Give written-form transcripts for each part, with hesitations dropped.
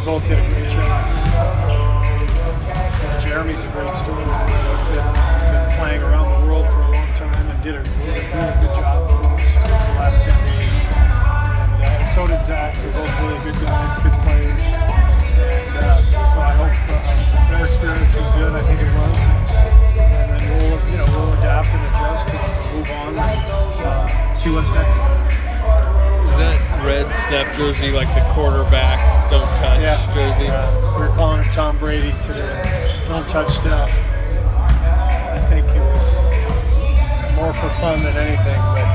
both did a great job. Jeremy's a great story. He's been playing around the world for a long time and did a really good job for us the last 10 days. And so did Zach. They're both really good guys, good players. And so I hope their experience was good. I think it was. And then we'll adapt and adjust and move on and see what's next. Is that red Steph jersey like the quarterback don't touch jersey? We were calling it Tom Brady today. Don't touch Steph. I think it was more for fun than anything, but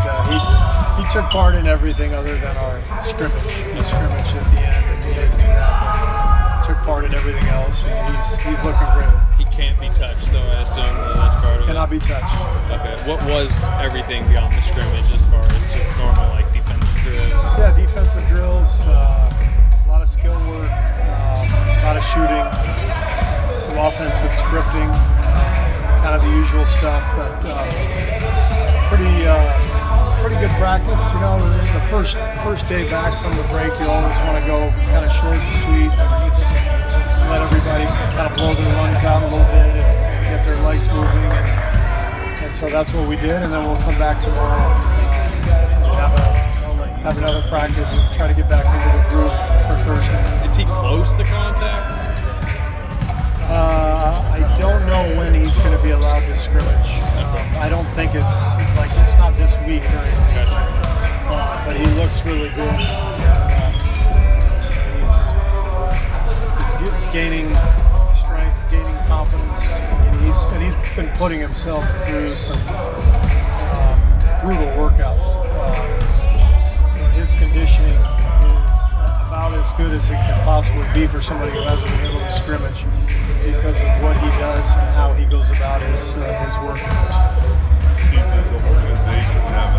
he took part in everything other than our scrimmage. He scrimmaged at the end, and he didn't do that. Took part in everything else, and he's looking great. He can't be touched, though. I assume that's part of it. Cannot be touched. Okay. What was everything beyond the scrimmage as far as just normal like defensive drills? Yeah, defensive drills. A lot of skill work. A lot of shooting. Some offensive scripting, kind of the usual stuff, but pretty good practice. You know, the first day back from the break, you always want to go kind of short and sweet, and let everybody kind of blow their lungs out a little bit and get their legs moving, and so that's what we did. And then we'll come back tomorrow and have another practice, try to get back into the groove for Thursday. Is he close to contact? I don't know when he's going to be allowed to scrimmage. I don't think it's not this week or anything. But he looks really good. He's gaining strength, gaining confidence, and he's been putting himself through some brutal workauts. So his conditioning is about as good as it can possibly be for somebody who hasn't been able to scrimmage, because of what he does and how he goes about his work. Steve, does the organization have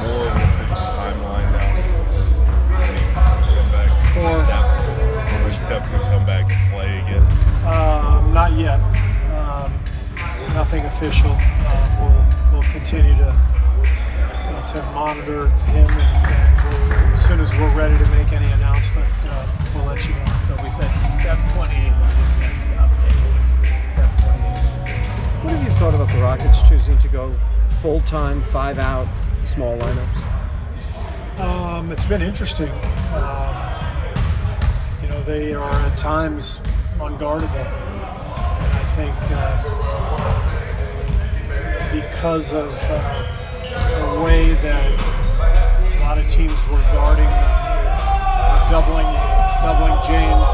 more of an official timeline now for when Steph can come back and play again? Not yet. Nothing official. We'll continue to monitor him, and as soon as we're ready to make any announcement, we'll let you know. So we said step 28 was his next update. Step 28. What have you thought about the Rockets choosing to go full-time, 5-out, small lineups? It's been interesting. They are at times unguardable. And I think because of the way that a lot of teams were guarding, doubling James,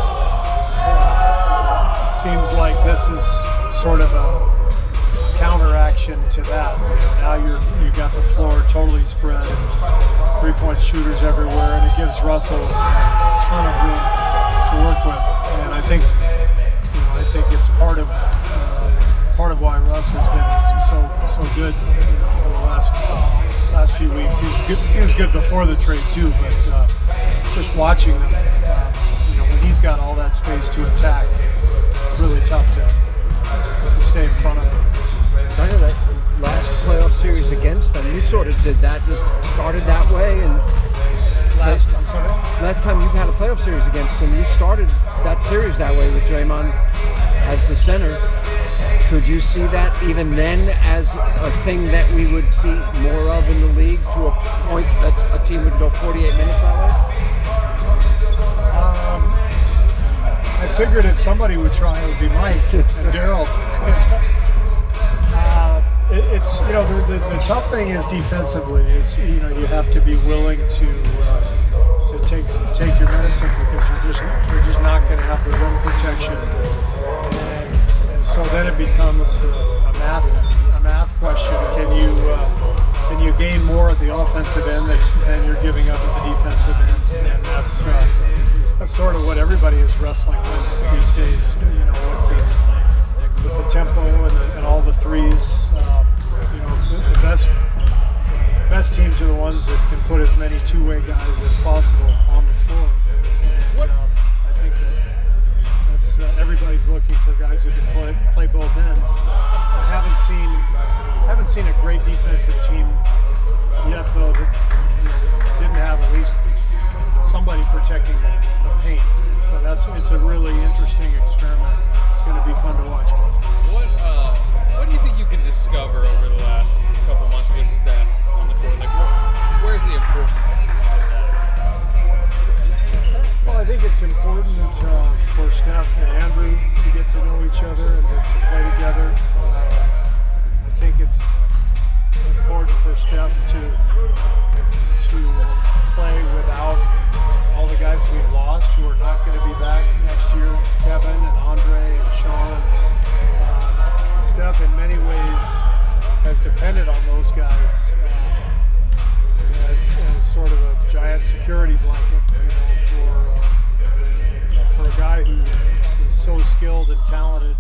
seems like this is sort of a counteraction to that. Now you've got the floor totally spread, and three-point shooters everywhere, and it gives Russell a ton of room to work with. And I think it's part of why Russ has been so good over the last few weeks. He was good before the trade too, but just watching them, when he's got all that space to attack, it's really tough to stay in front of him. I know that last playoff series against them, you sort of did that, just started that way, and last time you had a playoff series against them, you started that series that way with Draymond as the center. Could you see that even then as a thing that we would see more of in the league, to a point that a team would go 48 minutes that way? I figured if somebody would try, it would be Mike and Daryl. It's the tough thing is defensively is you have to be willing to take your medicine, because you're just not going to have the rim protection, and so then it becomes a math question. Can you gain more at the offensive end than you're giving up at the defensive end? And that's sort of what everybody is wrestling with these days. With the tempo and all the threes. The best teams are the ones that can put as many two-way guys as possible on the floor. And I think that's everybody's looking for guys who can play both ends. I haven't seen a great defensive team yet, though, that didn't have at least somebody protecting the paint. And so it's a really interesting experiment. It's going to be fun to watch. What do you think you can discover over the last couple months with Steph on the court? Like, where's the importance of that? Well, I think it's important for Steph and Andrew to get to know each other and to play together. I think it's important for Steph to play without all the guys we've lost who are not going to be back next year. Kevin and Andre and Sean. Steph in many ways has depended on those guys as sort of a giant security blanket, for a guy who is so skilled and talented.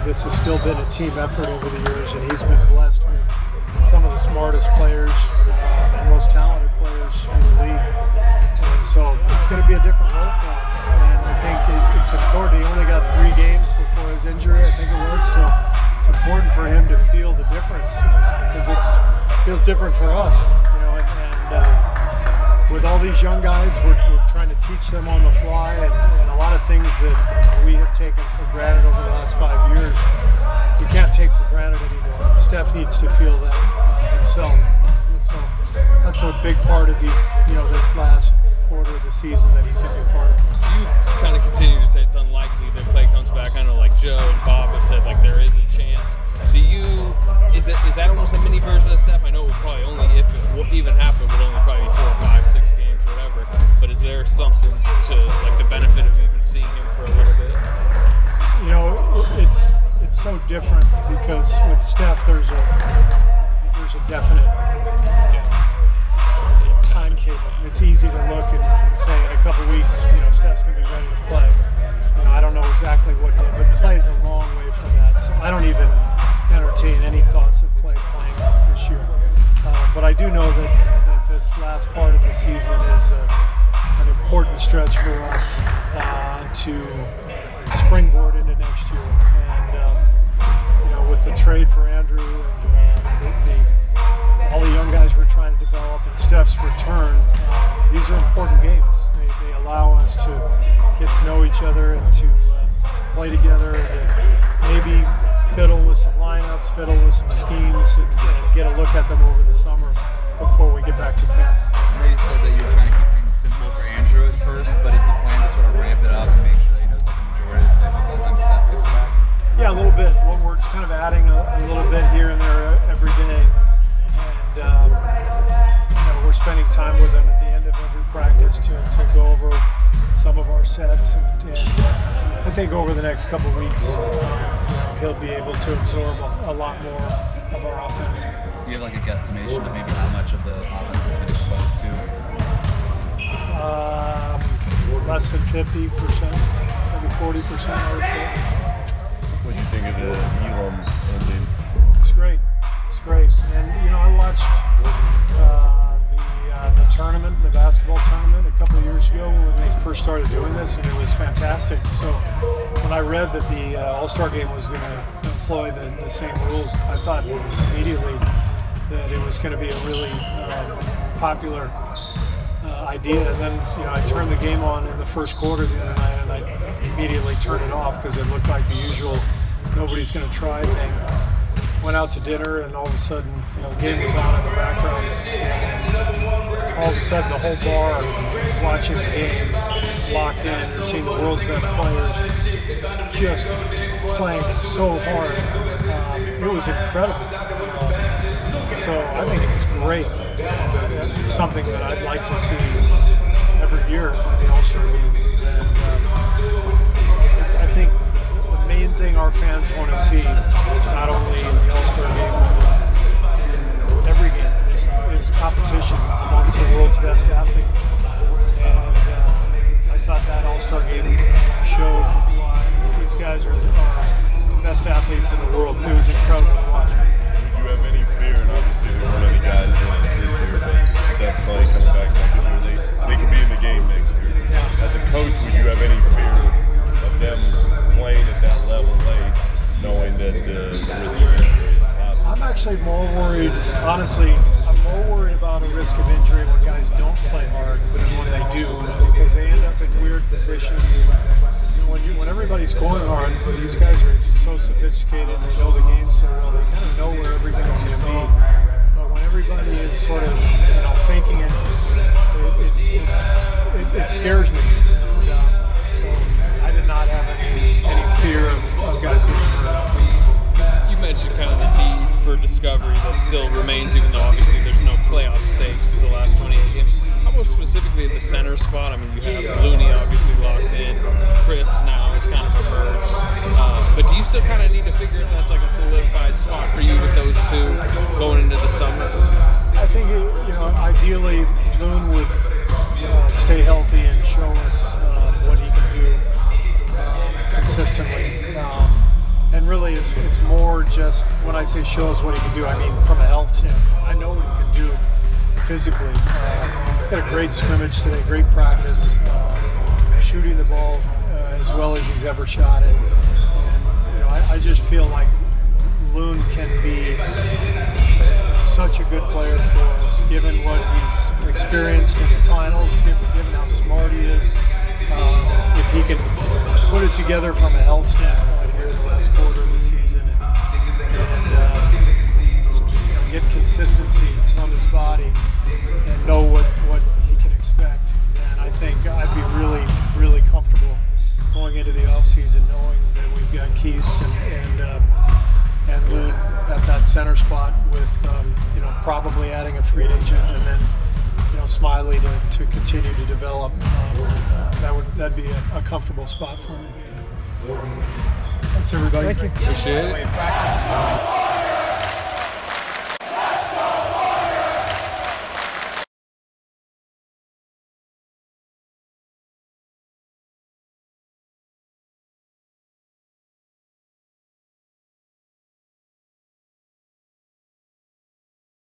This has still been a team effort over the years, and he's been blessed with some of the smartest players and most talented players in the league. And so it's going to be a different role for him. And I think it's important. He only got 3 games before his injury, I think it was. So it's important for him to feel the difference, because it feels different for us. With all these young guys, we're trying to teach them on the fly, and a lot of things that we have taken for granted over the last 5 years, we can't take for granted anymore. Steph needs to feel that himself. So that's a big part of this last quarter of the season that he's a big part of. You kind of continue to say it's unlikely that Klay comes back. I know, like Joe and Bob have said, like, there is a chance. Is that almost a mini version of Steph? I know it would probably only, if it will even happen, would only probably be 4 or 5, 6 games, whatever. But is there something to, like, the benefit of even seeing him for a little bit? It's so different, because with Steph there's a definite timetable. It's easy to look and say in a couple weeks, Steph's going to be ready to play. I don't know exactly what day, but Klay's a long way from that. So I don't even entertain any thoughts of Klay playing this year. But I do know that this last part of the season is an important stretch for us to springboard into next year. And with the trade for Andrew and all the young guys we're trying to develop, and Steph's return, these are important games. They allow us to get to know each other and to play together, and maybe fiddle with some lineups, fiddle with some schemes, and get a look at them over the summer before we get back to camp. I know you said that you're trying to keep things simple for Andrew at first, but is the plan to sort of ramp it up and make sure that he knows like the majority of the time by the time Steph gets back? Yeah, a little bit. We're kind of adding a little bit here and there every day, and we're spending time with him at the end of every practice to go over some of our sets, and I think over the next couple of weeks he'll be able to absorb a lot more of our offense. Do you have like a guesstimation of maybe how much of the offense has been exposed to? Less than 50%, maybe 40%, I would say. What do you think of the Elam ending? It's great. It's great. And, I watched the tournament, the basketball tournament, a couple of years ago when they first started doing this, and it was fantastic. So when I read that the All-Star Game was going to employ the same rules, I thought immediately that it was going to be a really popular idea. And then, I turned the game on in the first quarter the other night, and I immediately turned it off because it looked like the usual nobody's going to try thing. Went out to dinner, and all of a sudden, the game was on in the background. And all of a sudden, the whole bar was watching the game, locked in, and seeing the world's best players just playing so hard. It was incredible. So I think it was great. It's something that I'd like to see every year in the All-Star Game. And I think the main thing our fans want to see, not only in the All-Star Game, but in every game, is competition amongst the world's best athletes. And I thought that All-Star Game showed why these guys are the best athletes in the world. It was incredible to watch. Would you have any fear, and obviously there weren't any guys in it this year, but Steph Klay coming back next year, they could be in the game next year. As a coach, would you have any fear of them playing at that level late, knowing that the risk of injury is possible? I'm actually more worried, honestly, I'm more worried about a risk of injury when guys don't play hard than when they do, because they end up in weird positions. When everybody's going hard, these guys are so sophisticated, they know the game so well, they kind of know where everybody's going to be. But when everybody is sort of faking it, it scares me. And, so I did not have any fear of guys getting hurt. You mentioned kind of the need for discovery that still remains, even though obviously there's no playoff stakes to the last 28 games. How about specifically at the center spot? I mean, you have Looney obviously locked in. Chris now has kind of emerged. But do you still kind of need to figure if that's like a solidified spot for you with those two going into the summer? I think, ideally Loon would stay healthy and show us what he can do consistently. And really, it's more just, when I say show us what he can do, I mean from a health standpoint. I know what he can do physically. Had a great scrimmage today, great practice, shooting the ball as well as he's ever shot it. And, I just feel like Loon can be such a good player for us, given what he's experienced in the finals, given how smart he is. If he can put it together from a health standpoint here in the last quarter of the season and get consistency from his body and know what he can expect, and I think I'd be really, really comfortable going into the offseason knowing that we've got Keys and Loon at that center spot with probably adding a free agent and then Smiley to continue to develop. That'd be a comfortable spot for me. Thanks everybody. Thank you. Appreciate it.